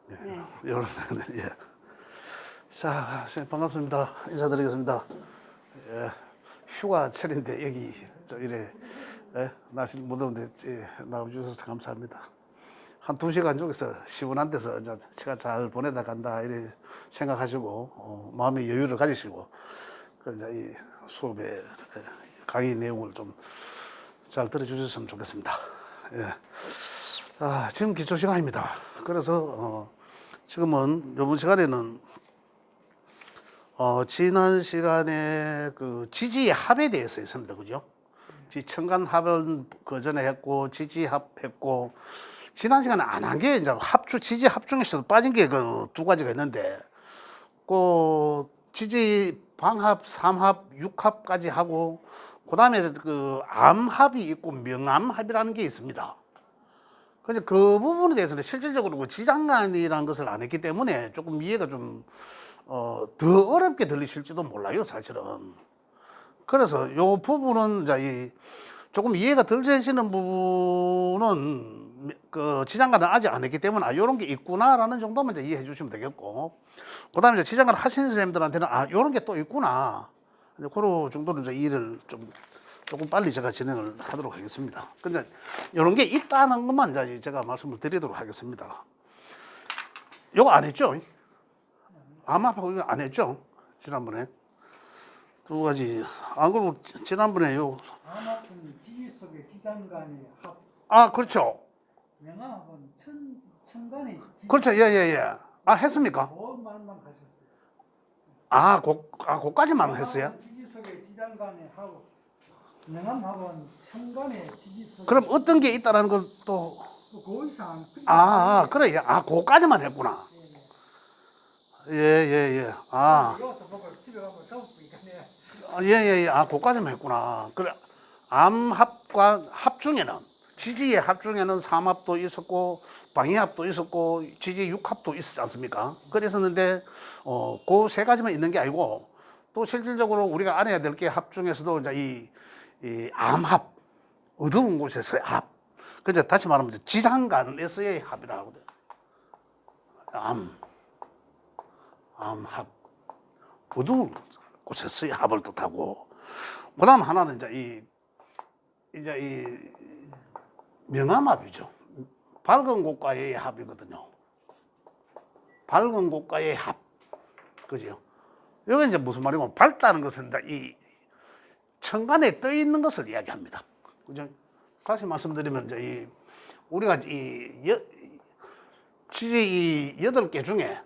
네. 여러분, 예. 자, 선생님 반갑습니다. 인사드리겠습니다. 예, 휴가철인데 여기 이래 날씨 무더운데 나와주셔서 참 감사합니다. 한 2시간 쪽에서 시원한 데서 이제 시간 잘 보내다 간다 이래 생각하시고 마음의 여유를 가지시고 그 이제 이 수업의 강의 내용을 좀 잘 들어주셨으면 좋겠습니다. 예. 지금 기초 시간입니다. 그래서 지금은 이번 시간에는 지난 시간에 그 지지 합에 대해서 했습니다. 그죠? 청간 합은 그 전에 했고 지지 합 했고 지난 시간에 안 한 게 이제 지지 합 중에서도 빠진 게 그 2가지가 있는데 그 지지 방합, 삼합, 육합까지 하고 그다음에 그 암합이 있고 명암합이라는 게 있습니다. 그래서 그 부분에 대해서는 실질적으로 그 지장간이라는 것을 안 했기 때문에 조금 이해가 좀 더 어렵게 들리실지도 몰라요, 사실은. 그래서 요 부분은 이제 조금 이해가 덜 되시는 부분은 그 지장간을 아직 안 했기 때문에 요런 게 있구나라는 정도만 이제 이해해 주시면 되겠고, 그 다음에 이제 지장간을 하시는 선생님들한테는 요런 게 또 있구나. 이제 그런 정도로 이제 이해를 조금 빨리 제가 진행을 하도록 하겠습니다. 근데 이런 게 있다는 것만 이제 제가 말씀을 드리도록 하겠습니다. 요거 안 했죠? 암합하고 이거 안 했죠? 지난번에 2가지. 안 그러고 지난번에 암합은 지지 속의 지장간의 합. 그렇죠. 명암은 천간의 그렇죠. 예. 했습니까? 뭔 말만 하셨어요? 그까지만 했어요? 지지 속의 지장간의 합. 명암합은 천간의 지지 속의. 그럼 어떤 게 있다라는 걸 또, 그 이상. 그래. 그까지만 했구나. 예. 이것도 보고 집에 가면 적고 있겠네. 예. 그까지만 했구나. 그래. 암합과 합 중에는, 지지의 합 중에는 삼합도 있었고, 방위합도 있었고, 지지 육합도 있었지 않습니까? 그랬었는데, 그 3가지만 있는 게 아니고, 또 실질적으로 우리가 알아야 될 게 합 중에서도 이제 이 암합, 어두운 곳에서의 합. 그죠? 다시 말하면 지장간에서의 합이라고 하거든요. 암합. 어두운 곳에서의 합을 뜻하고, 그 다음 하나는 이제 이 명암합이죠. 밝은 곳과의 합이거든요. 밝은 곳과의 합. 그죠? 여기 이제 무슨 말이고, 밝다는 것은 이 천간에 떠 있는 것을 이야기합니다. 그죠? 다시 말씀드리면, 이제 우리가 지지 8개 중에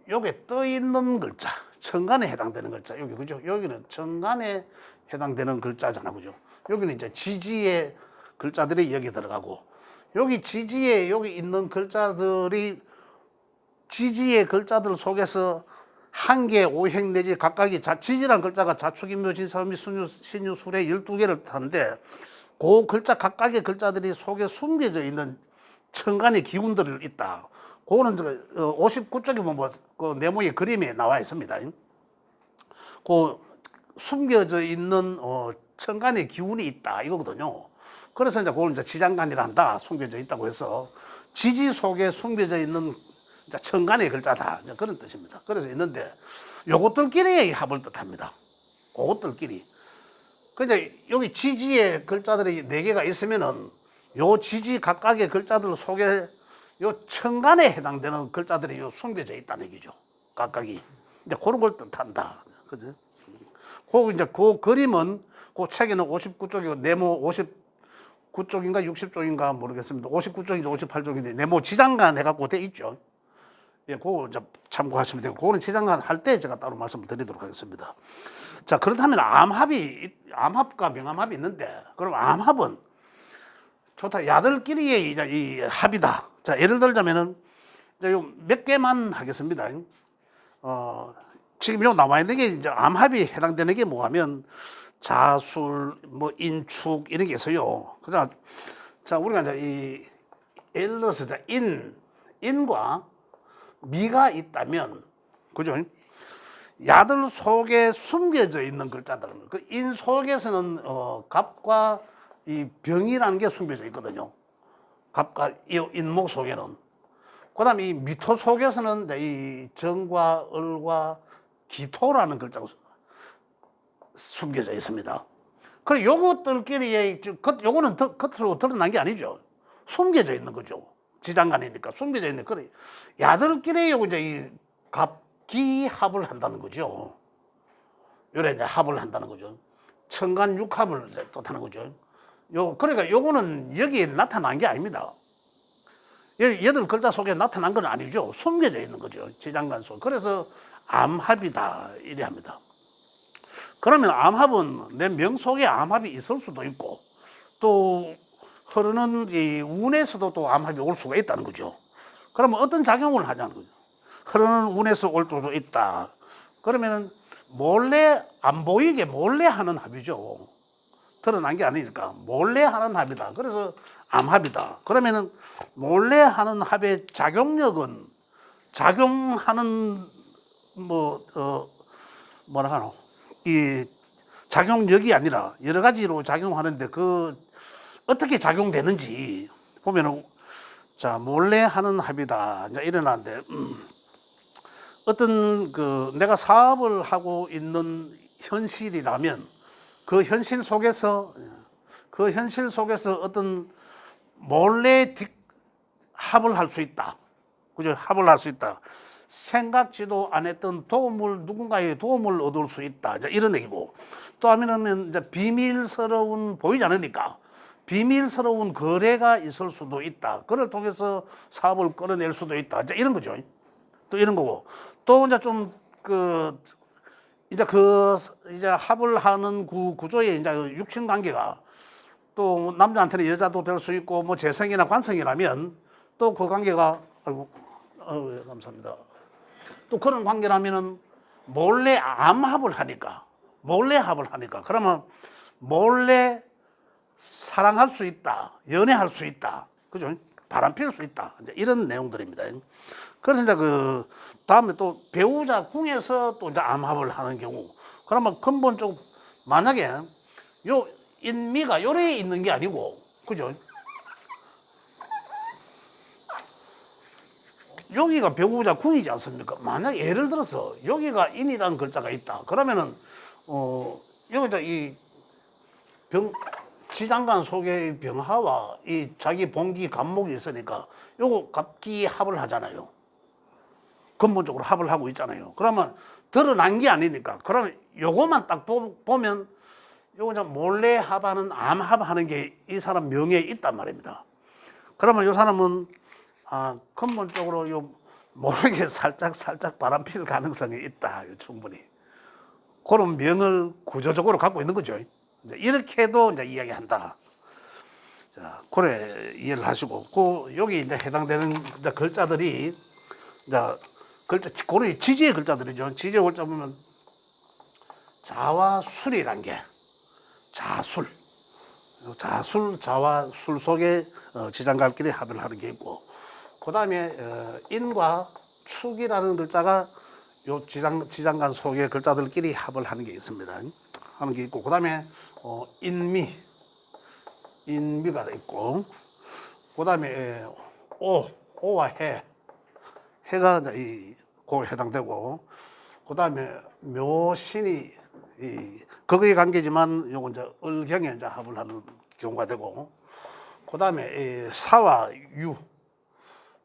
요게 떠 있는 글자, 천간에 해당되는 글자, 여기, 그죠? 여기는 천간에 해당되는 글자잖아, 그죠? 여기는 이제 지지의 글자들이 여기 들어가고, 여기 지지에 여기 있는 글자들이 지지의 글자들 속에서 한 개, 오행 내지 각각이 지지란 글자가 자축인묘, 진사음이, 순유, 신유, 수레 12개를 하는데 그 글자 각각의 글자들이 속에 숨겨져 있는 천간의 기운들이 있다. 그거는 59쪽에 보면 그 네모의 그림에 나와 있습니다. 그 숨겨져 있는 천간의 기운이 있다 이거거든요. 그래서 이제 그걸 이제 지장간이라 한다. 숨겨져 있다고 해서 지지 속에 숨겨져 있는 천간의 글자다. 그런 뜻입니다. 그래서 있는데 요것들끼리의 합을 뜻합니다. 그것들끼리. 근데 여기 지지의 글자들이 4개가 있으면은 요 지지 각각의 글자들 속에 요 천간에 해당되는 글자들이 요 숨겨져 있다는 얘기죠. 각각이. 이제 그런 걸 뜻한다. 그죠? 그 그림은 그 책에는 59쪽이고 네모 59쪽인가 60쪽인가 모르겠습니다. 59쪽인지 58쪽인데 네모 지장간 해갖고 돼 있죠. 예, 그거 이제 참고하시면 되고, 그거는 지장간 할 때 제가 따로 말씀을 드리도록 하겠습니다. 자, 그렇다면 암합과 명암합이 있는데, 그럼 암합은 좋다. 야들끼리의 이 합이다. 자, 예를 들자면은, 이제 몇 개만 하겠습니다. 지금 요 나와 있는 게 이제 암합이 해당되는 게 뭐하면, 자술, 뭐, 인축, 이런 게 있어요. 그자, 자, 우리가 이제 예를 들어서 인과 미가 있다면, 그죠? 야들 속에 숨겨져 있는 글자들. 그 인 속에서는, 갑과 이 병이라는 게 숨겨져 있거든요. 갑과 이 인목 속에는. 그다음에 이 미토 속에서는 이제 이 정과 을과 기토라는 글자가 숨겨져 있습니다. 그래 요것들끼리 요거는 겉으로 드러난 게 아니죠. 숨겨져 있는 거죠. 지장간이니까 숨겨져 있는 그래 야들끼리 요거 이제 이 갑기합을 한다는 거죠. 요래 이제 합을 한다는 거죠. 천간육합을 이제 뜻하는 거죠. 그러니까 요거는 여기에 나타난 게 아닙니다. 여덟 글자 속에 나타난 건 아니죠. 숨겨져 있는 거죠. 지장간 속. 그래서 암합이다 이래 합니다. 그러면 암합은 내 명 속에 암합이 있을 수도 있고 또 흐르는 이 운에서도 또 암합이 올 수가 있다는 거죠. 그러면 어떤 작용을 하냐는 거죠. 흐르는 운에서 올 수도 있다. 그러면은 몰래 안 보이게 몰래 하는 합이죠. 드러난 게 아니니까 몰래 하는 합이다. 그래서 암합이다. 그러면은 몰래 하는 합의 작용력은 작용하는 뭐라 하노 이 작용력이 아니라 여러 가지로 작용하는데 그 어떻게 작용되는지 보면은 자 몰래 하는 합이다. 이제 일어나는데 어떤 그 내가 사업을 하고 있는 현실이라면 그 현실 속에서 어떤 몰래 합을 할 수 있다. 그죠? 합을 할 수 있다. 생각지도 안 했던 누군가의 도움을 얻을 수 있다. 이런 얘기고. 또 하면은 이제 비밀스러운, 보이지 않으니까 비밀스러운 거래가 있을 수도 있다. 그를 통해서 사업을 끌어낼 수도 있다. 이런 거죠. 또 이런 거고. 또 이제 좀 이제 합을 하는 구조의 이제 육친 관계가 또 남자한테는 여자도 될 수 있고 뭐 재성이나 관성이라면 또 그 관계가 예, 감사합니다. 또 그런 관계라면은 몰래 암합을 하니까 그러면 몰래 사랑할 수 있다, 연애할 수 있다, 그죠? 바람 필 수 있다. 이제 이런 내용들입니다. 그래서 이제 그 다음에 또 배우자 궁에서 또 이제 암합을 하는 경우, 그러면 근본적으로 만약에 요 인미가 요래 있는 게 아니고, 그죠? 여기가 배우자 궁이지 않습니까? 만약 예를 들어서 여기가 인이라는 글자가 있다. 그러면은 여기다 이 지장간 속의 병화와 이 자기 본기 간목이 있으니까 요거 갑기 합을 하잖아요. 근본적으로 합을 하고 있잖아요. 그러면 드러난 게 아니니까. 그러면 요거만 딱 보면 요거 좀 몰래 합하는 암합하는 게 이 사람 명예에 있단 말입니다. 그러면 요 사람은 근본적으로 요 모르게 살짝 바람 필 가능성이 있다. 충분히. 그런 명을 구조적으로 갖고 있는 거죠. 이렇게도 이제 이야기한다. 자, 그래 이해를 하시고, 여기 이제 해당되는 이제 글자들이 고래 지지의 글자들이죠. 지지의 글자 보면 자와 술이란 게 자술, 자와 술 속에 지장간끼리 합을 하는 게 있고, 그 다음에 인과 축이라는 글자가 요 지장간 속의 글자들끼리 합을 하는 게 있습니다. 하는 게 있고, 그 다음에 인미가 있고, 그 다음에 오와 해가 그 해당되고, 그 다음에 묘신이 거기에 관계지만 요건 이제 을경에 이제 합을 하는 경우가 되고, 그 다음에 사와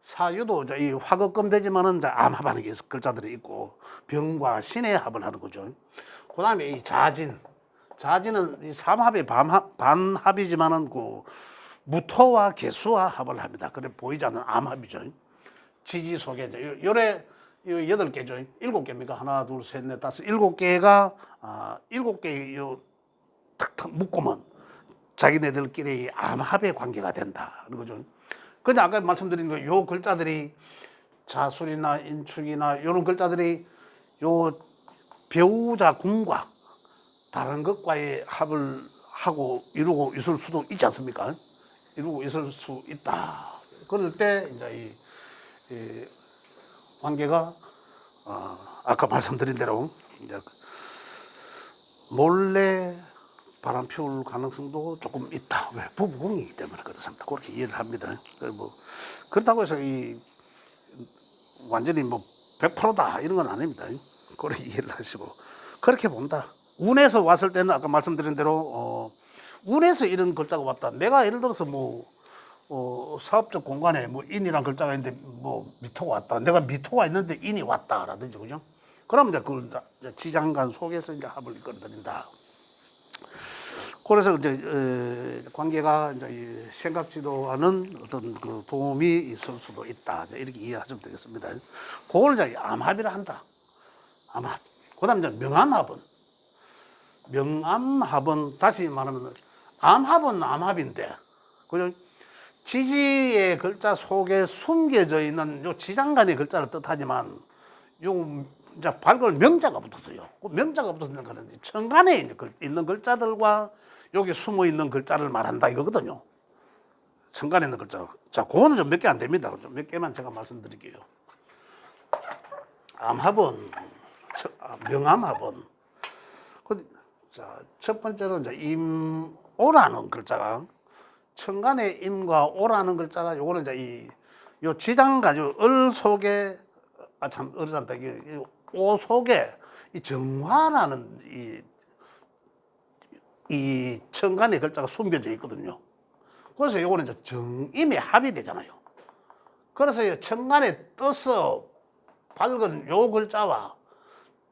사유도 이제 이 화급금 되지만은 이제 암합하는 게 글자들이 있고, 병과 신의 합을 하는 거죠. 그 다음에 이 자진은 이 삼합의 반합이지만은 그 무토와 개수와 합을 합니다. 그래 보이지 않는 암합이죠. 지지 속에 이제 요래 8개죠. 7개입니까? 하나, 둘, 셋, 넷, 다섯, 7개가 7개 요 탁탁 묶으면 자기네들끼리 암합의 관계가 된다는 거죠. 근데 아까 말씀드린 요 글자들이 자술이나 인축이나 이런 글자들이 요 배우자 궁과 다른 것과의 합을 하고 이루고 있을 수도 있지 않습니까? 이루고 있을 수 있다. 그럴 때 이제 이 관계가 아까 말씀드린 대로 이제 몰래 바람 피울 가능성도 조금 있다. 왜? 부부궁이기 때문에 그렇습니다. 그렇게 이해를 합니다. 그렇다고 해서 완전히 뭐 100%다 이런 건 아닙니다. 그렇게 이해를 하시고 그렇게 본다. 운에서 왔을 때는 아까 말씀드린 대로 운에서 이런 글자가 왔다. 내가 예를 들어서 뭐 사업적 공간에 뭐 인이란 글자가 있는데 뭐 미토가 왔다. 내가 미토가 있는데 인이 왔다라든지 그죠? 그러면 이제 그걸 지장간 속에서 이제 합을 이끌어드린다. 그래서 이제 관계가 이제 생각지도 않은 어떤 그 도움이 있을 수도 있다. 이렇게 이해하시면 되겠습니다. 그걸 이제 암합이라 한다. 암합. 그다음 이제 명암합은 명암합은 다시 말하면 암합은 암합인데 그죠? 지지의 글자 속에 숨겨져 있는 요 지장간의 글자를 뜻하지만 요 이제 발걸 명자가 붙었어요. 그 명자가 붙었는 거는 천간에 있는 글자들과 여기 숨어 있는 글자를 말한다 이거거든요. 천간에 있는 글자. 자, 그거는 좀 몇 개 안 됩니다. 좀 몇 개만 제가 말씀드릴게요. 암합은 명암합은 자, 첫 번째로 이제 임오라는 글자가 천간에 임과 오라는 글자가 요거는 이제 요 지장간 요을 속에 참 어리란다. 오 속에 이 정화라는 이 천간의 글자가 숨겨져 있거든요. 그래서 요거는 이제 정임의 합이 되잖아요. 그래서 천간에 떠서 밝은 요 글자와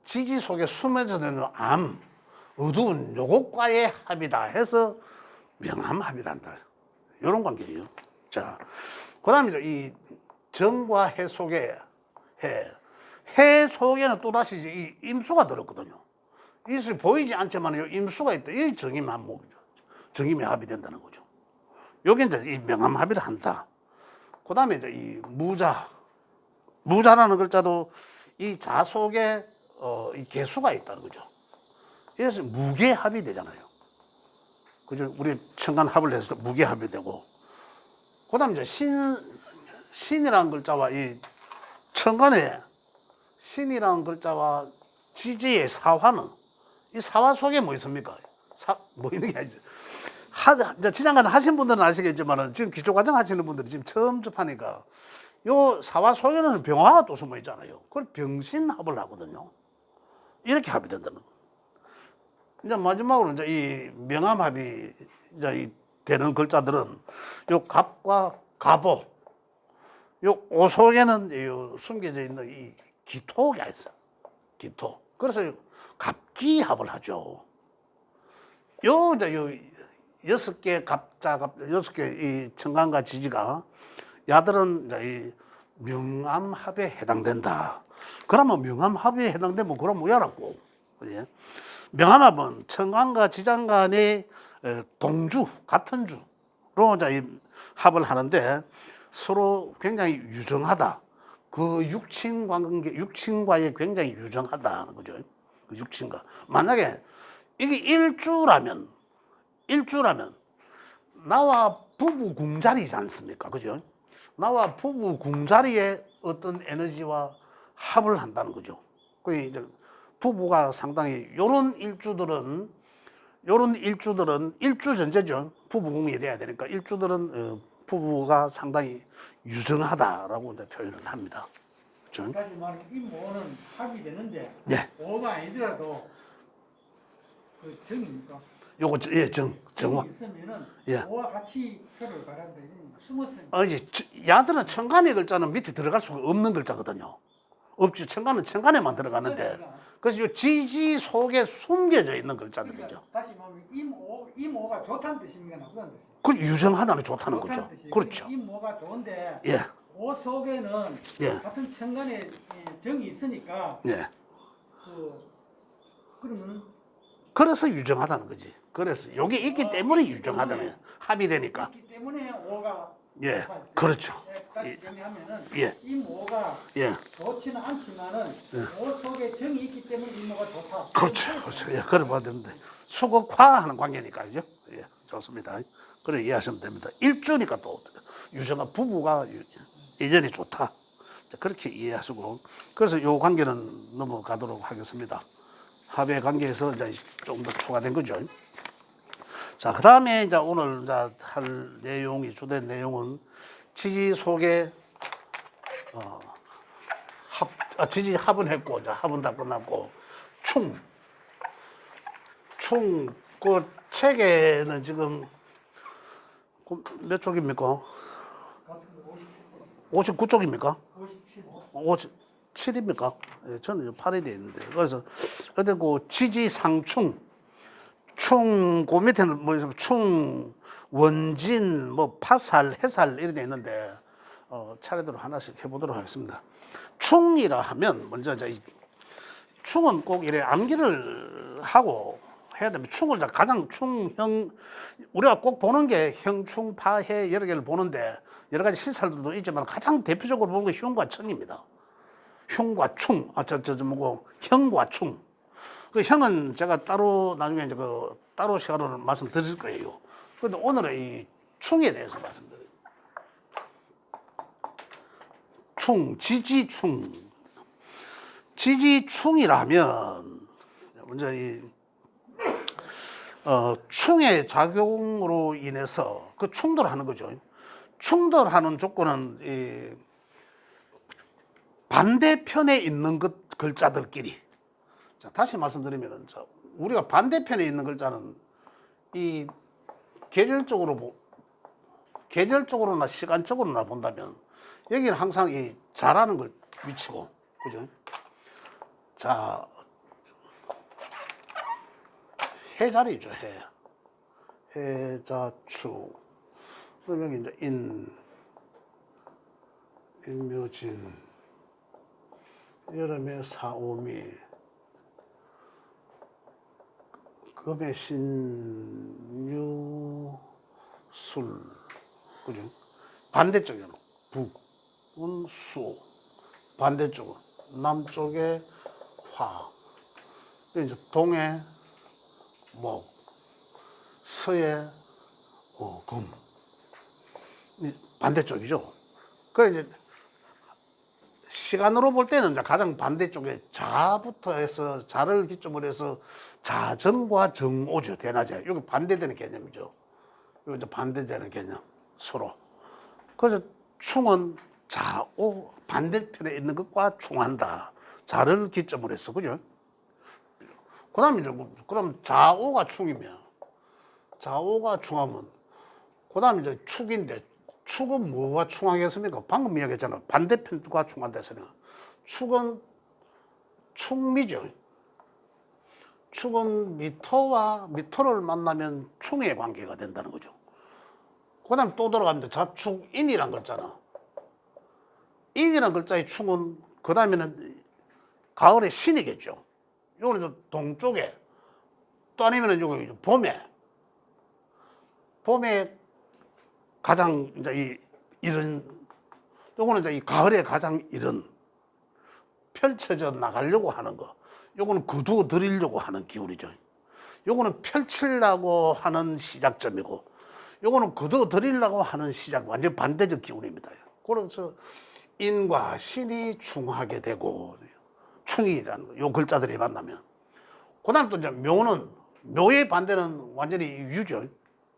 지지 속에 숨어져 있는 암, 어두운 요것과의 합이다 해서 명암합이란다. 이런 관계예요. 자, 그다음에 이 정과 해 속에 해 속에는 또 다시 이 임수가 들었거든요. 이것이 보이지 않지만 요 임수가 있다. 이 정임 합목이죠. 정임의 합이 된다는 거죠. 여기 이제 이 명암합이라 한다. 그다음에 이제 이 무자라는 글자도 이 자 속에 이 개수가 있다는 거죠. 그래서 무게합이 되잖아요. 그죠? 우리 천간합을 해서 무게합이 되고, 그다음 이제 신이라는 글자와 이 천간에 신이라는 글자와 지지의 사화는 이 사화 속에 뭐 있습니까? 뭐 있는 게 아니죠. 지장간 하신 분들은 아시겠지만 지금 기초과정 하시는 분들이 지금 처음 접하니까 요 사화 속에는 병화가 또 숨어 있잖아요. 그걸 병신합을 하거든요. 이렇게 합이 된다는 거. 이제 마지막으로 이제 이 명암합이 이제 되는 글자들은 요 갑과 갑오, 요 오 속에는 요 숨겨져 있는 이 기토가 있어. 기토. 그래서 갑기합을 하죠. 요 이제 요 6개 갑자, 6개 이 천간과 지지가 야들은 이제 이 명암합에 해당된다. 그러면 명암합에 해당되면 그럼 뭐야라고? 그지? 명암합은 천간과 지장간의 동주, 같은 주로 이제 합을 하는데 서로 굉장히 유정하다. 그 육친 관계, 육친과의 굉장히 유정하다는 거죠. 그 육친과. 만약에 이게 일주라면 나와 부부 궁자리지 않습니까? 그죠? 나와 부부 궁자리에 어떤 에너지와 합을 한다는 거죠. 그 이제 부부가 상당히 요런 일주들은 일주 전제죠. 부부궁이 돼야 되니까 일주들은 부부가 상당히 유정하다라고 이제 표현을 합니다. 그렇죠? 다시 말하면 임오는 합이 되는데 네. 오가 아니더라도 그 정입니까? 요거 정화. 있으면은 예. 오와 같이 표를 가는데 숨어서 이제 야들은 천간의 글자는 밑에 들어갈 수가 없는 글자거든요. 없지. 천간은 천간에만 들어가는데. 그래서 요 지지 속에 숨겨져 있는 글자들이죠. 그러니까 다시 말하면 임오가 좋다는 뜻입니까? 나쁘다는 뜻입니까? 그 유정하다는 좋다는 거죠. 뜻이에요. 그렇죠. 임오가 좋은데 예. 오 속에는 예. 같은 천간에 정이 있으니까 예. 그러면 그래서 유정하다는 거지. 그래서 요게 있기 때문에 유정하다는 합이 되니까. 있기 때문에 오가 예. 그렇죠. 다시 정리하면은 예. 임오가 예. 좋지는 않지만은 오 속에 정이 있기 때문에 임오가 좋다. 그렇죠. 그렇죠. 예. 그래 봐야 됩니다. 수극화하는 관계니까요. 예. 좋습니다. 그래 이해하시면 됩니다. 일주니까 또 유정한 부부가 예전이 좋다. 그렇게 이해하시고 그래서 요 관계는 넘어가도록 하겠습니다. 합의 관계에서 이제 좀 더 추가된 거죠. 자, 그 다음에 이제 오늘 이제 할 내용이 주된 내용은 지지 속에 지지 합은 했고, 이제 합은 다 끝났고, 그 책에는 지금 몇 쪽입니까? 59쪽입니까? 57입니까? 예, 저는 8이 돼 있는데. 그래서, 어디 그 지지상충, 그 밑에는 뭐, 원진, 뭐, 파살, 해살, 이렇게 돼 있는데, 차례대로 하나씩 해보도록 하겠습니다. 충이라 하면, 먼저 이제 충은 꼭 이래 암기를 하고 해야 됩니다. 충을 가장 우리가 꼭 보는 게 형충, 파해 여러 개를 보는데 여러 가지 시설들도 있지만 가장 대표적으로 보는 게 흉과 천입니다. 흉과 충, 뭐고 형과 충. 그 형은 제가 따로 나중에 이제 따로 시간으로 말씀드릴 거예요. 그런데 오늘은 이 충에 대해서 말씀드려요. 지지충. 지지충이라면 먼저 충의 작용으로 인해서 그 충돌하는 거죠. 충돌하는 조건은 반대편에 있는 글자들끼리. 자, 다시 말씀드리면 우리가 반대편에 있는 글자는 이 계절적으로나 시간적으로나 본다면 여기는 항상 이 자라는 걸 위치고, 그죠? 자, 해자리죠, 해자추. 그럼 여기 이제 인묘진, 여름에 사오미, 금의 신유술, 그죠? 반대쪽에는 북은 수, 반대쪽은 남쪽에 화, 이제 동해 목, 서해 금, 반대쪽이죠. 그래 이제 시간으로 볼 때는 이제 가장 반대쪽에 자부터 해서 자를 기점으로 해서 자정과 정오죠. 대낮에 여기 반대되는 개념이죠. 이거 이제 반대되는 개념 서로. 그래서 충은 자오 반대편에 있는 것과 충한다. 자를 기점으로 해서 그죠? 그다음에 이제 그럼 자오가 충이면 그다음에 이제 축인데 축은 뭐가 충하겠습니까? 방금 이야기했잖아. 반대편과 충한다 했으니까 축은 충미죠. 축은 미토를 만나면 충의 관계가 된다는 거죠. 그다음 또 돌아가면 자축인이란 글자나 인이란 글자의 충은 그다음에는 가을의 신이겠죠. 요거는 동쪽에 또 아니면은 여기 봄에 가장 이제 이런 요거는 이제 이 가을에 가장 이런 펼쳐져 나가려고 하는 거. 요거는 거두어 드리려고 하는 기울이죠. 요거는 펼치려고 하는 시작점이고 요거는 거두어 드리려고 하는 시작, 완전 반대적 기운입니다. 그래서 인과 신이 충하게 되고 충이라는 거, 요 글자들이 만나면. 그 다음 또 이제 묘의 반대는 완전히 유죠.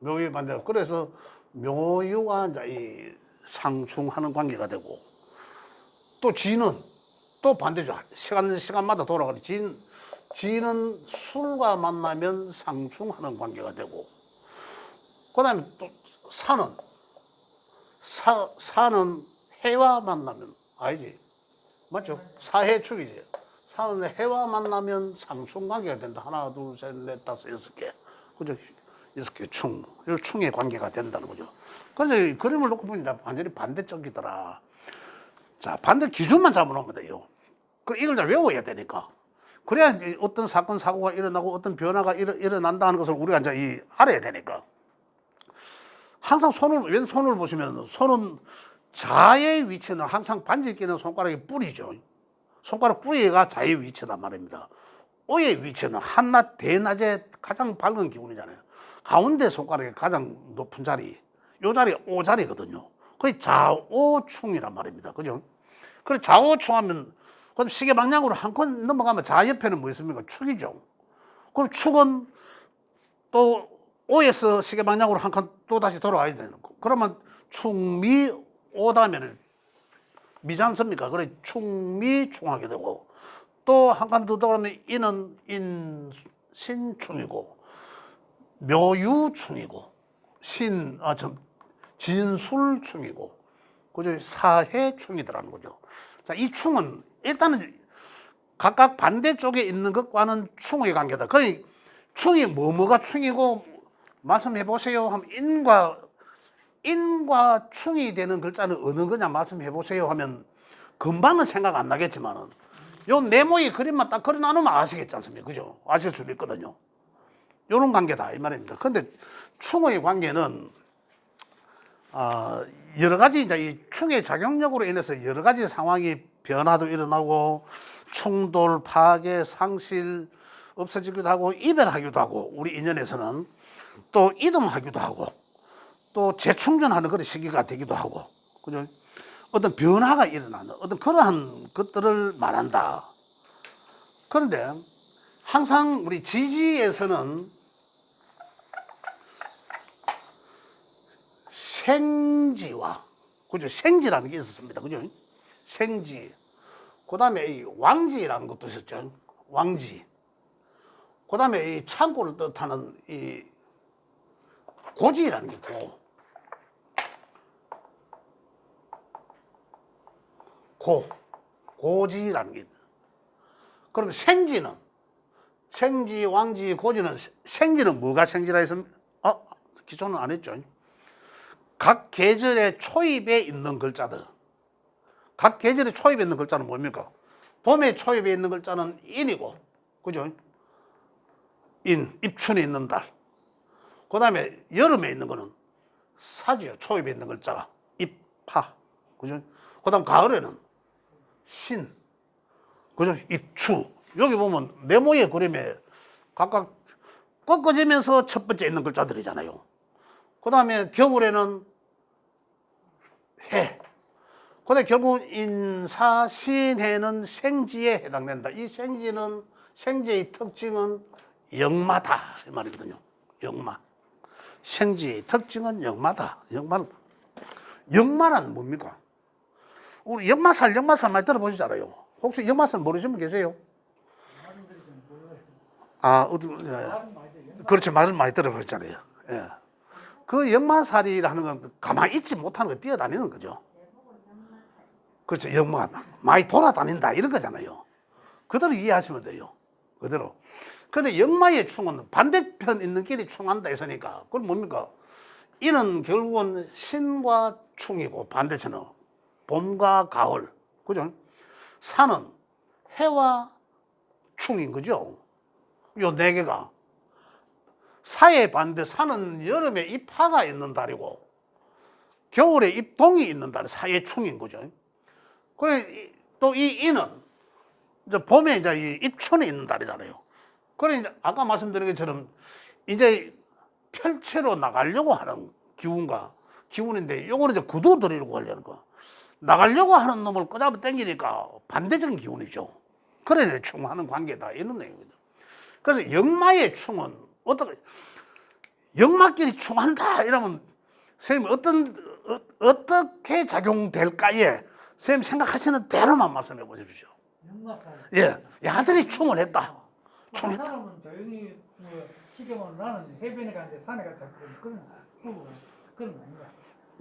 묘의 반대는. 그래서 묘유와 이제 이 상충하는 관계가 되고, 또 지는 또 반대죠. 시간마다 돌아가는 지는 술과 만나면 상충하는 관계가 되고, 그 다음에 또 사는 해와 만나면, 아니지. 맞죠? 사해축이지. 사는 해와 만나면 상충 관계가 된다. 하나, 둘, 셋, 넷, 다섯, 여섯 개. 그죠? 6개 이 충의 관계가 된다는 거죠. 그래서 이 그림을 놓고 보니까 완전히 반대쪽이더라. 자, 반대 기준만 잡아놓으면 돼요. 이걸 다 외워야 되니까. 그래야 이제 어떤 사건, 사고가 일어나고 어떤 변화가 일어난다는 것을 우리가 이제 알아야 되니까. 항상 왼손을 보시면 손은 자의 위치는 항상 반지 끼는 손가락의 뿌리죠. 손가락 뿌리가 자의 위치란 말입니다. 오의 위치는 한낮, 대낮에 가장 밝은 기운이잖아요. 가운데 손가락의 가장 높은 자리, 요 자리 오자리거든요. 그게 좌오충이란 말입니다. 그죠? 그래 좌오충하면 그럼 시계 방향으로 한 건 넘어가면 좌 옆에는 뭐 있습니까? 축이죠. 그럼 축은 또 오에서 시계 방향으로 한 칸 또 다시 돌아와야 되는 거. 그러면 충미 오다면은 미잖습니까? 그래 충미 충하게 되고 또 한 칸 더 들어가면 인은 인신충이고 묘유충이고 진술충이고 그죠? 사해충이더라는 거죠. 자, 이 충은 일단은 각각 반대쪽에 있는 것과는 충의 관계다. 그러니 충이 뭐가 충이고 말씀해 보세요 하면 인과 충이 되는 글자는 어느 거냐 말씀해 보세요 하면 금방은 생각 안 나겠지만은 요 네모의 그림만 딱 그려놔놓으면 아시겠지 않습니까? 그죠? 아실 수 있거든요. 요런 관계다 이 말입니다. 그런데 충의 관계는 여러 가지 이제 이 충의 작용력으로 인해서 여러 가지 상황이 변화도 일어나고 충돌, 파괴, 상실 없어지기도 하고 이별하기도 하고 우리 인연에서는 또 이동하기도 하고 또 재충전하는 그런 시기가 되기도 하고 그죠? 어떤 변화가 일어나는 어떤 그러한 것들을 말한다. 그런데 항상 우리 지지에서는 생지와 그죠? 생지라는 게 있었습니다. 그죠? 생지. 그다음에 이 왕지라는 것도 있었죠. 왕지. 그다음에 이 창고를 뜻하는 이 고지라는 게 고지라는 게 있다. 그러면 생지, 왕지, 고지는 생지는 뭐가 생지라 했습니까? 기초는 안 했죠. 각 계절의 초입에 있는 글자들. 각 계절의 초입에 있는 글자는 뭡니까? 봄에 초입에 있는 글자는 인이고, 그죠? 입춘에 있는 달. 그 다음에 여름에 있는 거는 사지요. 초입에 있는 글자가 입하. 그죠? 그 다음 가을에는 신. 그죠? 입추. 여기 보면 네모의 그림에 각각 꺾어지면서 첫 번째 있는 글자들이잖아요. 그 다음에 겨울에는 해. 근데 결국 인사신해는 생지에 해당된다. 이 생지의 특징은 역마다 이 말이거든요. 역마. 생지의 특징은 역마다. 역마란 뭡니까? 우리 역마살 많이 들어보시잖아요. 혹시 역마살 모르시는 분 계세요? 그렇죠. 말을 많이 들어보셨잖아요. 예. 그 역마살이라는 건 가만히 있지 못하는 거 뛰어다니는 거죠. 그렇죠. 역마가 많이 돌아다닌다 이런 거잖아요. 그대로 이해하시면 돼요. 그대로. 그런데 역마의 충은 반대편 있는 길이 충한다 했으니까 그건 뭡니까? 이는 결국은 신과 충이고 반대편은 봄과 가을. 그죠? 산은 해와 충인 거죠. 요 네 개가. 사의 반대 산은 여름에 입하가 있는 달이고 겨울에 입동이 있는 달, 사의 충인 거죠. 그래 또 이 인은 이제 봄에 이제 이 입춘에 있는 달이잖아요. 그래 이제 아까 말씀드린 것처럼 이제 펼쳐로 나가려고 하는 기운인데 요거는 이제 구두 들이려고 하려는 거. 나가려고 하는 놈을 꼬잡아 당기니까 반대적인 기운이죠. 그래 충하는 관계다 이런 내용이죠. 그래서 역마의 충은 역마끼리 충한다 이러면 선생님 어떻게 작용될까에 선생님 생각하시는 대로만 말씀해 보십시오. 역마살. 예, 야들이 충을 했다. 그 사람은 조용히 시경은 나는 해변에 가는데 산에 갔다 그런 아닌가?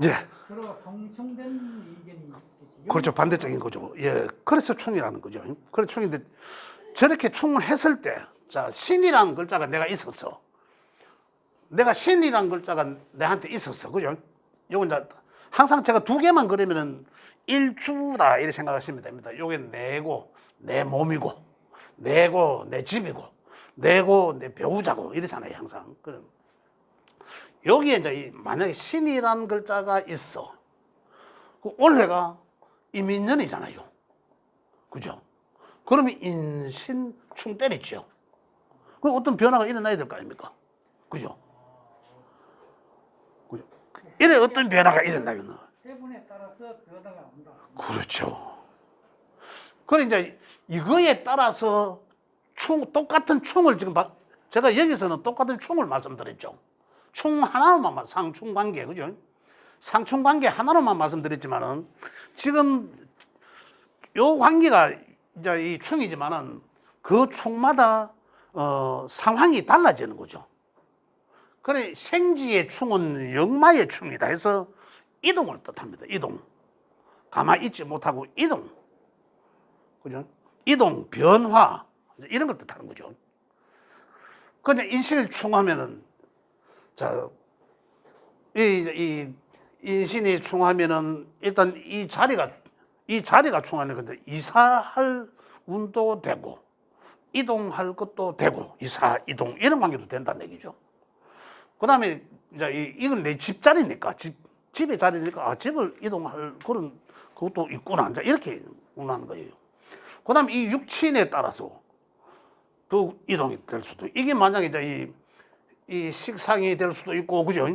예, 서로 성충된 의견이 있겠지. 그렇죠. 반대적인 거죠. 예, 그래서 충이라는 거죠. 그래 충인데 저렇게 충을 했을 때, 자 신이라는 글자가 내가 있었어. 내가 신이라는 글자가 내한테 있었어. 그죠? 요건 이제 항상 제가 두 개만 그리면은 일주다 이렇게 생각하시면 됩니다. 요게 내고 내 몸이고 내고 내 집이고 내고 내 배우자고 이러잖아요. 항상. 그럼 여기에 이제 만약에 신이라는 글자가 있어. 그 올해가 이민년이잖아요. 그죠? 그러면 인신충 때리죠. 그럼 어떤 변화가 일어나야 될 거 아닙니까? 그죠? 이래 어떤 변화가 일어나겠노? 해분에 따라서 변화가 온다. 그렇죠. 그래 이제 이거에 따라서 똑같은 충을 지금 제가 여기서는 똑같은 충을 말씀드렸죠. 충 하나로만 상충관계 그죠? 상충관계 하나로만 말씀드렸지만은 지금 요 관계가 이제 이 충이지만은 그 충마다 상황이 달라지는 거죠. 그래 생지의 충은 역마의 충이다 해서 이동을 뜻합니다. 이동. 가만히 있지 못하고 이동. 그죠? 이동, 변화 이런 걸 뜻하는 거죠. 그냥 인실충하면은 자, 이 인신이 충하면은 일단 이 자리가 충하는 건데 이사할 운도 되고 이동할 것도 되고 이사 이동 이런 관계도 된다는 얘기죠. 그다음에 이제 이건 내 집자리니까 집의 자리니까 집을 이동할 그런 그것도 있구나 이제 이렇게 운하는 거예요. 그다음에 이 육친에 따라서 더 이동이 될 수도 이게 만약에 이제 이 식상이 될 수도 있고 그죠?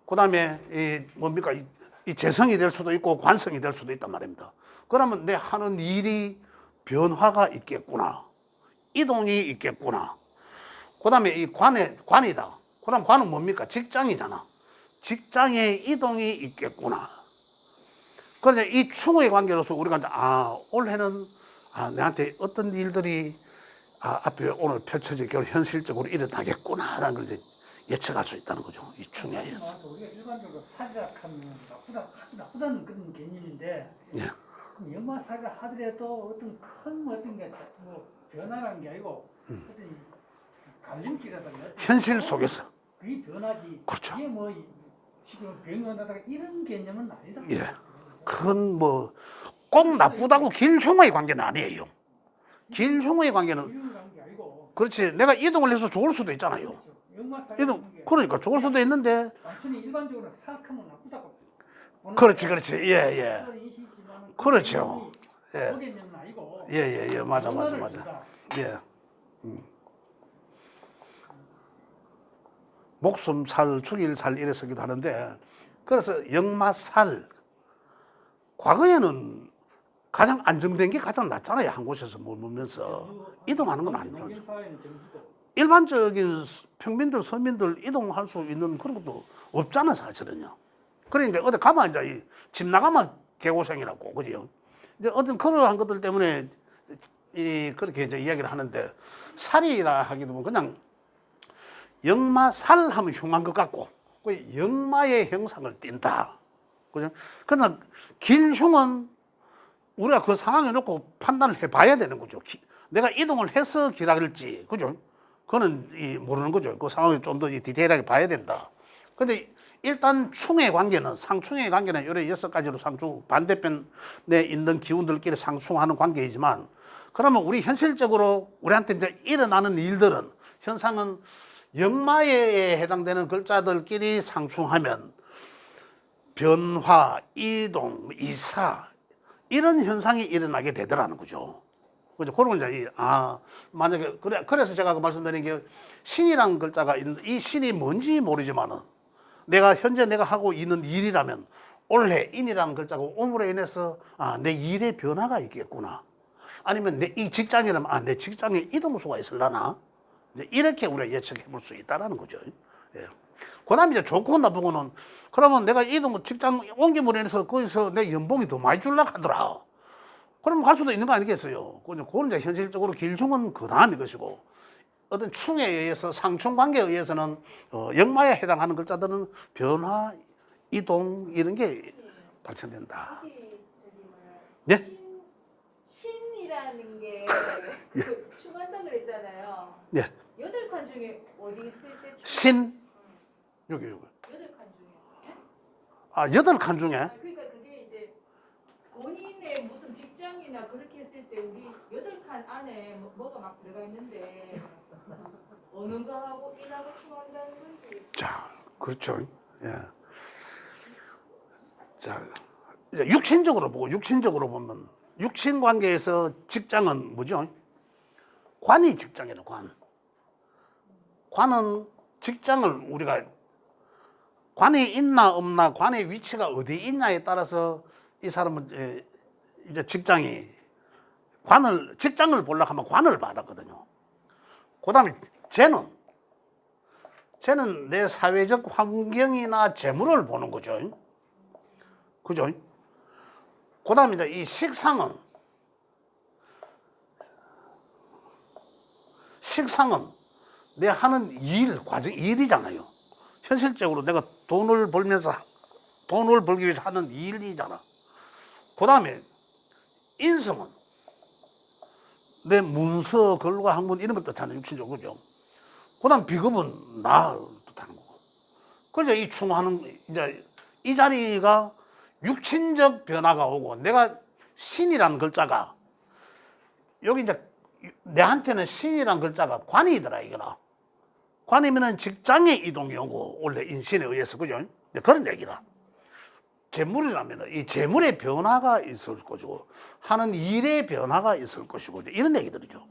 그다음에 이 뭡니까 이 재성이 될 수도 있고 관성이 될 수도 있단 말입니다. 그러면 내 하는 일이 변화가 있겠구나. 이동이 있겠구나. 그다음에 이 관이다. 그럼 관은 뭡니까? 직장이잖아. 직장에 이동이 있겠구나. 그래서 이 충의 관계로서 우리가 이제 올해는 내한테 어떤 일들이 앞에 오늘 펼쳐지기로 현실적으로 일어나겠구나라는 걸 이제 예측할 수 있다는 거죠. 이 충에 의해서. 우리가 일반적으로 살이락하면 나쁘다는 그런 개념인데 예. 그럼 연마살이라 하더라도 어떤 게 뭐 변화라는 게 아니고 어떤 갈림길이라든가 현실 속에서. 그게 변화지. 그렇죠. 이게 뭐 지금 병원하다가 이런 개념은 아니다. 예. 그건 뭐 꼭 나쁘다고 길흉의 관계는 아니에요. 길흉의 관계는 이런 게 아니고 그렇지. 내가 이동을 해서 좋을 수도 있잖아요. 이동 그러니까 좋을 수도 있는데 완전히 일반적으로 생각하면 나쁘다고. 그렇지. 예. 그렇죠. 예. 개념은 아니고. 예. 맞아. 준다. 예. 목숨 살, 죽일 살 이래서기도 하는데 그래서 역마살 과거에는 가장 안정된 게 가장 낫잖아요. 한 곳에서 머물면서 이동하는 건 안 좋죠. 일반적인 평민들, 서민들 이동할 수 있는 그런 것도 없잖아 사실은요. 그래 이제 어디 가면 이제 집 나가면 개고생이라고 그죠. 이제 어떤 그러한 것들 때문에 그렇게 이제 이야기를 하는데 살이라 하기도 뭐 그냥 역마살 하면 흉한 것 같고 그 역마의 형상을 띈다. 그죠? 그러나 길흉은 우리가 그 상황에 놓고 판단을 해봐야 되는 거죠. 내가 이동을 해서 기다릴지, 그죠? 그거는 모르는 거죠. 그 상황을 좀 더 디테일하게 봐야 된다. 근데 일단 충의 관계는 상충의 관계는 여러 6가지로 상충 반대편에 있는 기운들끼리 상충하는 관계이지만 그러면 우리 현실적으로 우리한테 이제 일어나는 일들은 현상은 역마에 해당되는 글자들끼리 상충하면 변화, 이동, 이사 이런 현상이 일어나게 되더라는 거죠. 그죠? 그런 이제 만약에 그래서 제가 그 말씀드린 게 신이라는 글자가 있는데 이 신이 뭔지 모르지만은 현재 내가 하고 있는 일이라면 올해 인이라는 글자가 오므로 인해서 내 일에 변화가 있겠구나. 아니면 이 직장이라면 내 직장에 이동수가 있을라나. 이제 이렇게 우리가 예측해 볼 수 있다라는 거죠. 예. 그다음에 이제 좋고 나쁘고는 그러면 내가 직장 옮김으로 인해서 거기서 내 연봉이 더 많이 줄라 하더라. 그러면 갈 수도 있는 거 아니겠어요? 그건 이제 현실적으로 길흉은 그 다음이 것이고 어떤 충에 의해서 상충 관계에 의해서는 역마에 해당하는 글자들은 변화, 이동 이런 게 발생된다. 예? 신이라는 게 충한다 그랬잖아요. 예. 8칸 중에 어디 있을 때 신 여기 8칸 중에 8칸 중에 그러니까 그게 이제 본인의 무슨 직장이나 그렇게 했을 때 우리 8칸 안에 뭐가 막 들어가 있는데 어느 거하고 인하고 충한다는 거지. 자, 그렇죠. 예. 자, 이제 육신적으로 보면 육신 관계에서 직장은 뭐죠? 관이 직장이에요, 관. 관은 직장을 우리가 관이 있나 없나, 관의 위치가 어디 있냐에 따라서 이 사람은 이제 직장을 보려고 하면 관을 받았거든요. 그 다음에 쟤는 내 사회적 환경이나 재물을 보는 거죠. 그죠? 그 다음에 이제 이 식상은 식상은 내 하는 과정, 일이잖아요. 현실적으로 내가 돈을 벌면서 돈을 벌기 위해서 하는 일이잖아. 그 다음에 인성은 내 문서, 글과 학문 이런 것 뜻하는 육신적으로. 그죠? 그 다음 비급은 나를 뜻하는 거고. 그래서 이 충하는, 이제 이 자리가 육신적 변화가 오고 내가 신이라는 글자가 여기 이제 내한테는 신이라는 글자가 관이더라, 이거나. 관이면은 직장의 이동이 오고, 원래 인신에 의해서, 그죠? 그런 얘기라. 재물이라면 이 재물의 변화가 있을 것이고, 하는 일의 변화가 있을 것이고, 이런 얘기들이죠.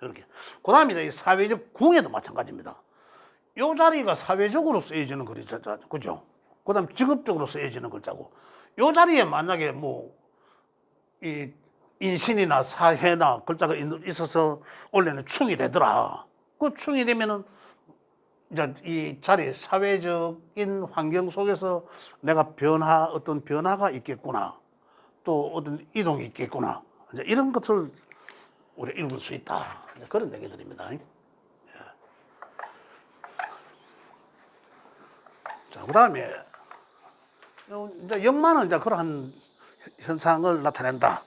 이렇게. 그 다음에 이제 사회적 궁에도 마찬가지입니다. 이 자리가 사회적으로 쓰여지는 글자, 그죠? 그 다음 직업적으로 쓰여지는 글자고, 이 자리에 만약에 이 인신이나 사회나 글자가 있어서 원래는 충이 되더라. 그 충이 되면은 이제 이 자리 사회적인 환경 속에서 내가 어떤 변화가 있겠구나. 또 어떤 이동이 있겠구나. 이제 이런 것을 우리가 읽을 수 있다. 이제 그런 얘기들입니다. 자, 그 다음에 이제 역마는 이제 그러한 현상을 나타낸다.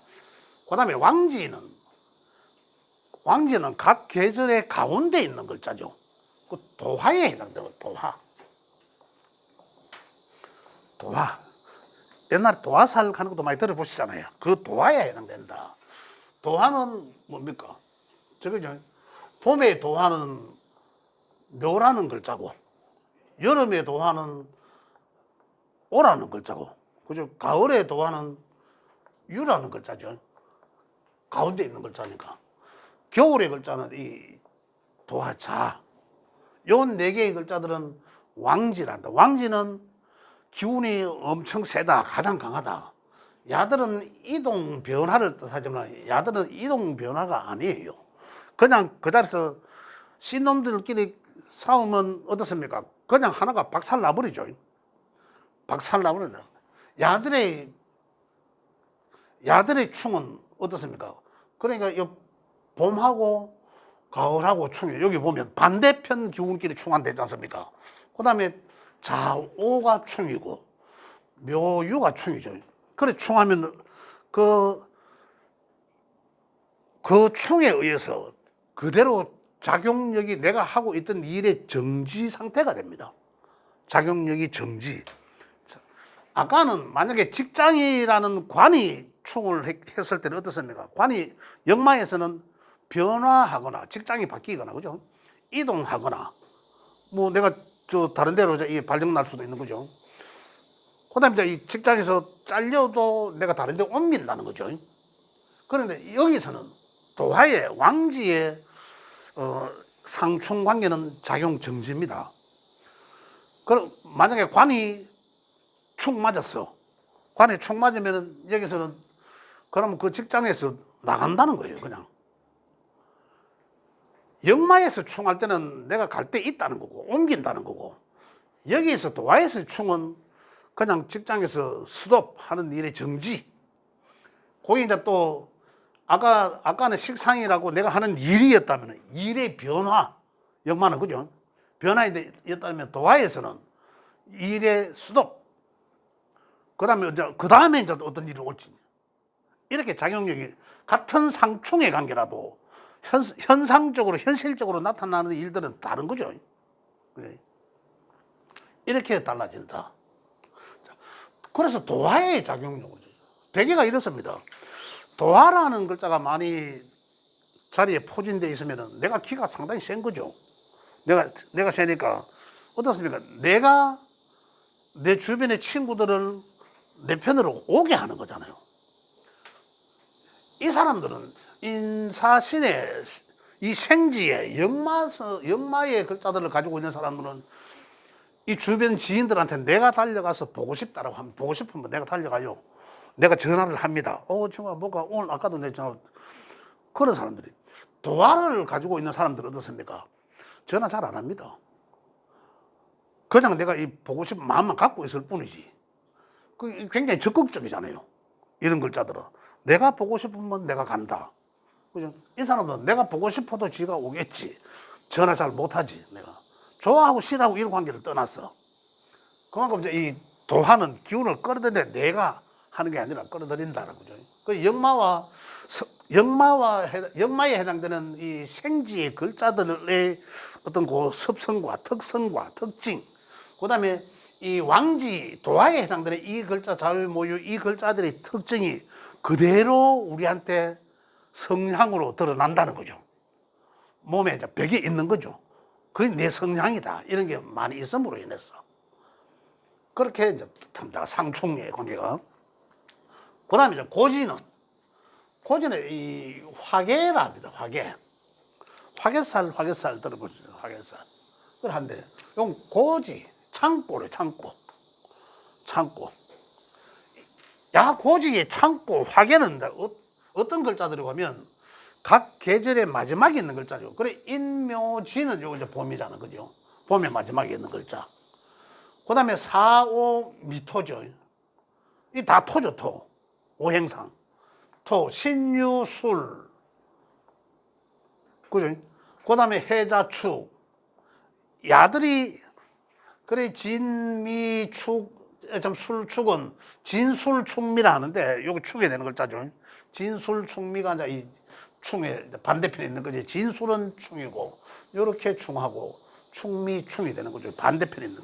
그 다음에 왕지는 각 계절의 가운데 있는 글자죠. 그 도화에 해당돼요. 도화. 옛날에 도화살 하는 것도 많이 들어보시잖아요. 그 도화에 해당된다. 도화는 뭡니까? 저거죠. 봄의 도화는 묘라는 글자고, 여름의 도화는 오라는 글자고, 그죠? 가을의 도화는 유라는 글자죠. 가운데 있는 글자니까. 겨울의 글자는 이 도화자. 요 네 개의 글자들은 왕지란다. 왕지는 기운이 엄청 세다, 가장 강하다. 야들은 이동 변화를 뜻하지만 야들은 이동 변화가 아니에요. 그냥 그 자리에서 신놈들끼리 싸우면 어떻습니까? 그냥 하나가 박살 나버리죠. 박살 나버린다. 야들의 충은 어떻습니까? 그러니까 이 봄하고 가을하고 충이 여기 보면 반대편 기운끼리 충한되지 않습니까? 그 다음에 좌오가 충이고 묘유가 충이죠. 그래 충하면 그 충에 의해서 그대로 작용력이 내가 하고 있던 일의 정지 상태가 됩니다. 작용력이 정지. 아까는 만약에 직장이라는 관이 충을 했을 때는 어떻습니까? 관이 역마에서는 변화하거나 직장이 바뀌거나, 그죠? 이동하거나, 내가 다른 데로 발령 날 수도 있는 거죠. 그 다음에 이 직장에서 잘려도 내가 다른 데 옮긴다는 거죠. 그런데 여기서는 도화의 왕지의 상충 관계는 작용 정지입니다. 그럼 만약에 관이 충 맞았어. 관에 충 맞으면 여기서는 그러면 그 직장에서 나간다는 거예요, 그냥. 역마에서 충할 때는 내가 갈 때 있다는 거고, 옮긴다는 거고, 여기에서 도화에서 충은 그냥 직장에서 스톱하는 일의 정지. 거기 이제 또, 아까는 식상이라고 내가 하는 일이었다면, 일의 변화, 역마는 그죠? 변화였다면 도화에서는 일의 스톱. 그 다음에 이제 어떤 일이 올지. 이렇게 작용력이 같은 상충의 관계라도 현상적으로, 현실적으로 나타나는 일들은 다른 거죠. 이렇게 달라진다. 그래서 도화의 작용력을. 대개가 이렇습니다. 도화라는 글자가 많이 자리에 포진되어 있으면 내가 기가 상당히 센 거죠. 내가 세니까 어떻습니까? 내가 내 주변의 친구들을 내 편으로 오게 하는 거잖아요. 이 사람들은 인사신의 이 생지에 역마의 글자들을 가지고 있는 사람들은 이 주변 지인들한테 내가 달려가서 보고 싶다라고 하면, 보고 싶으면 내가 달려가요. 내가 전화를 합니다. 정말 뭐가 오늘 아까도 내 전화. 그런 사람들이. 도화를 가지고 있는 사람들은 어떻습니까? 전화 잘 안 합니다. 그냥 내가 이 보고 싶은 마음만 갖고 있을 뿐이지. 굉장히 적극적이잖아요. 이런 글자들은. 내가 보고 싶으면 내가 간다. 그죠? 이 사람은 내가 보고 싶어도 지가 오겠지. 전화 잘 못하지, 내가. 좋아하고 싫어하고 이런 관계를 떠났어. 그만큼 이제 이 도화는 기운을 끌어들이는데 내가 하는 게 아니라 끌어들인다는 거죠. 그 역마에 해당되는 이 생지의 글자들의 어떤 그 습성과 특성과 특징, 그 다음에 이 왕지, 도화에 해당되는 이 글자, 자유, 모유, 이 글자들의 특징이 그대로 우리한테 성향으로 드러난다는 거죠. 몸에 이제 벽에 있는 거죠. 그게 내 성향이다. 이런 게 많이 있음으로 인해서. 그렇게 이제 상충의 관계가. 그 다음에 이제 고지는 이 화계라 합니다. 화계살 들어보시죠. 화계살. 그걸 한데, 이건 고지, 창고래, 창고. 야, 고지에 창고, 화계는 어떤 글자들이 보면 각 계절의 마지막에 있는 글자죠. 그래, 인묘지는 요 이제 봄이라는 거죠. 봄의 마지막에 있는 글자. 그 다음에 사오 미토죠. 이 다 토죠, 토. 오행상. 토, 신유술. 그죠? 그 다음에 해자축. 야들이, 그래, 진미축, 술축은 진술축미라 하는데, 요거 축에 되는 글자죠. 진술축미가 이제 이 충의 반대편에 있는 거지. 진술은 충이고, 요렇게 충하고, 충미, 충이 되는 거죠. 반대편에 있는.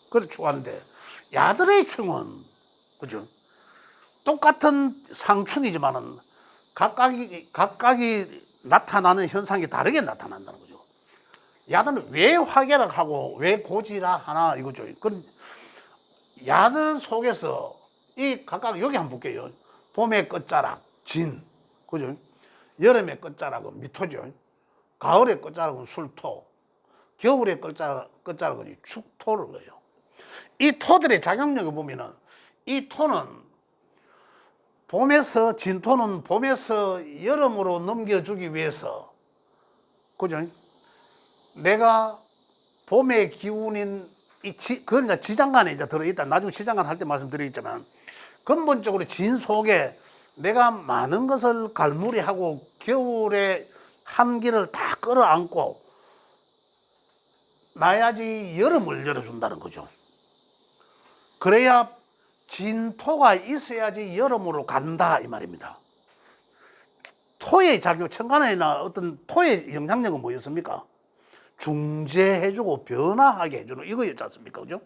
그래, 충하는데, 야들의 충은, 그죠? 똑같은 상충이지만은, 각각이 나타나는 현상이 다르게 나타난다는 거죠. 야들은 왜 화계라 하고, 왜 고지라 하나, 이거죠. 그 야들 속에서, 이 각각 여기 한번 볼게요. 봄의 끝자락, 진. 그죠? 여름의 끝자락은 미토죠. 가을의 끝자락은 술토. 겨울의 끝자락은 축토를 거예요. 이 토들의 작용력을 보면은 이 토는 진토는 봄에서 여름으로 넘겨주기 위해서, 그죠? 내가 봄의 기운인 그건 이제 지장간에 이제 들어있다. 나중에 지장간 할 때 말씀드리겠지만, 근본적으로 진 속에 내가 많은 것을 갈무리하고 겨울의 한기를 다 끌어안고 나야지 여름을 열어준다는 거죠. 그래야 진토가 있어야지 여름으로 간다 이 말입니다. 토의 작용, 천간에나 어떤 토의 영향력은 뭐였습니까? 중재해주고 변화하게 해주는 이거였지 않습니까? 그죠?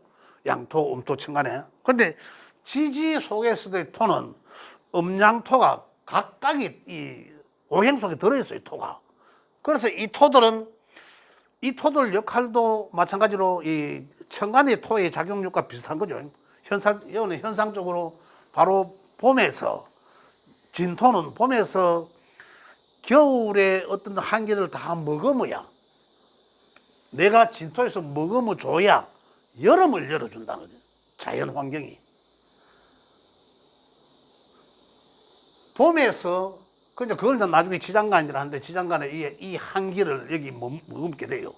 양토, 음토, 천간에. 그런데 지지 속에서의 토는 음양토가 각각이 이 오행 속에 들어있어요, 토가. 그래서 이 토들 역할도 마찬가지로 이 천간의 토의 작용력과 비슷한 거죠. 이거는 현상적으로 바로 봄에서, 진토는 봄에서 겨울에 어떤 한기를 다 머금어야, 내가 진토에서 머금어줘야 여름을 열어준다는 거죠. 자연 환경이. 봄에서, 그걸 나중에 지장간이라 하는데, 지장간에 이 한기를 여기 머금게 돼요.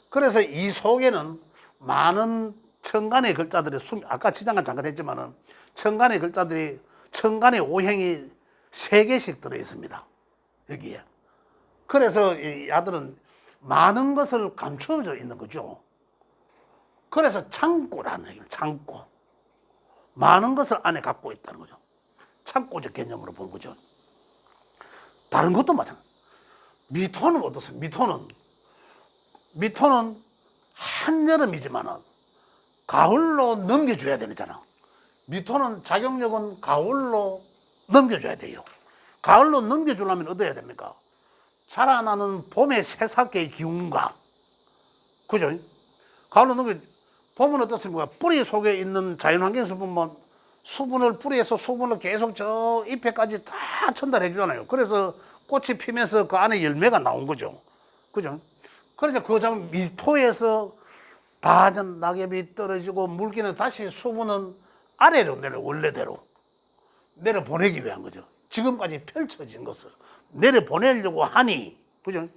그래서 이 속에는 많은 천간의 글자들이 아까 지장간 잠깐 했지만은, 천간의 글자들이, 천간의 오행이 3개씩 들어있습니다. 여기에. 그래서 이 아들은 많은 것을 감춰져 있는 거죠. 그래서 창고라는 얘기예요. 창고. 많은 것을 안에 갖고 있다는 거죠. 창고적 개념으로 보는 거죠. 다른 것도 마찬가지. 미토는 어떠세요? 미토는 한여름이지만은 가을로 넘겨줘야 되잖아. 미토는 작용력은 가을로 넘겨줘야 돼요. 가을로 넘겨주려면 어떠해야 됩니까? 자라나는 봄의 새싹의 기운과, 그죠? 가을로 봄은 어떻습니까? 뿌리 속에 있는 자연환경에서 보면 수분을, 뿌리에서 수분을 계속 저 잎에까지 다 전달해 주잖아요. 그래서 꽃이 피면서 그 안에 열매가 나온 거죠. 그죠? 그러니까 그 미토에서 다 낙엽이 떨어지고 물기는 다시 수분은 아래로 원래대로 내려보내기 위한 거죠. 지금까지 펼쳐진 것을 내려보내려고 하니, 그죠?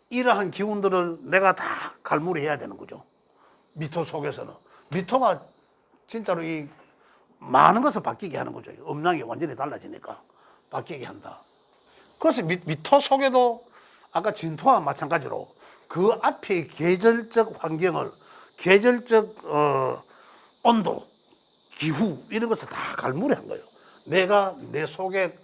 이러한 기운들을 내가 다 갈무리해야 되는 거죠. 미토 속에서는. 미토가 진짜로 이 많은 것을 바뀌게 하는 거죠. 음량이 완전히 달라지니까 바뀌게 한다. 그래서 미토 속에도 아까 진토와 마찬가지로 그 앞에 계절적 환경을 계절적 온도, 기후 이런 것을 다 갈무리한 거예요. 내가 내 속에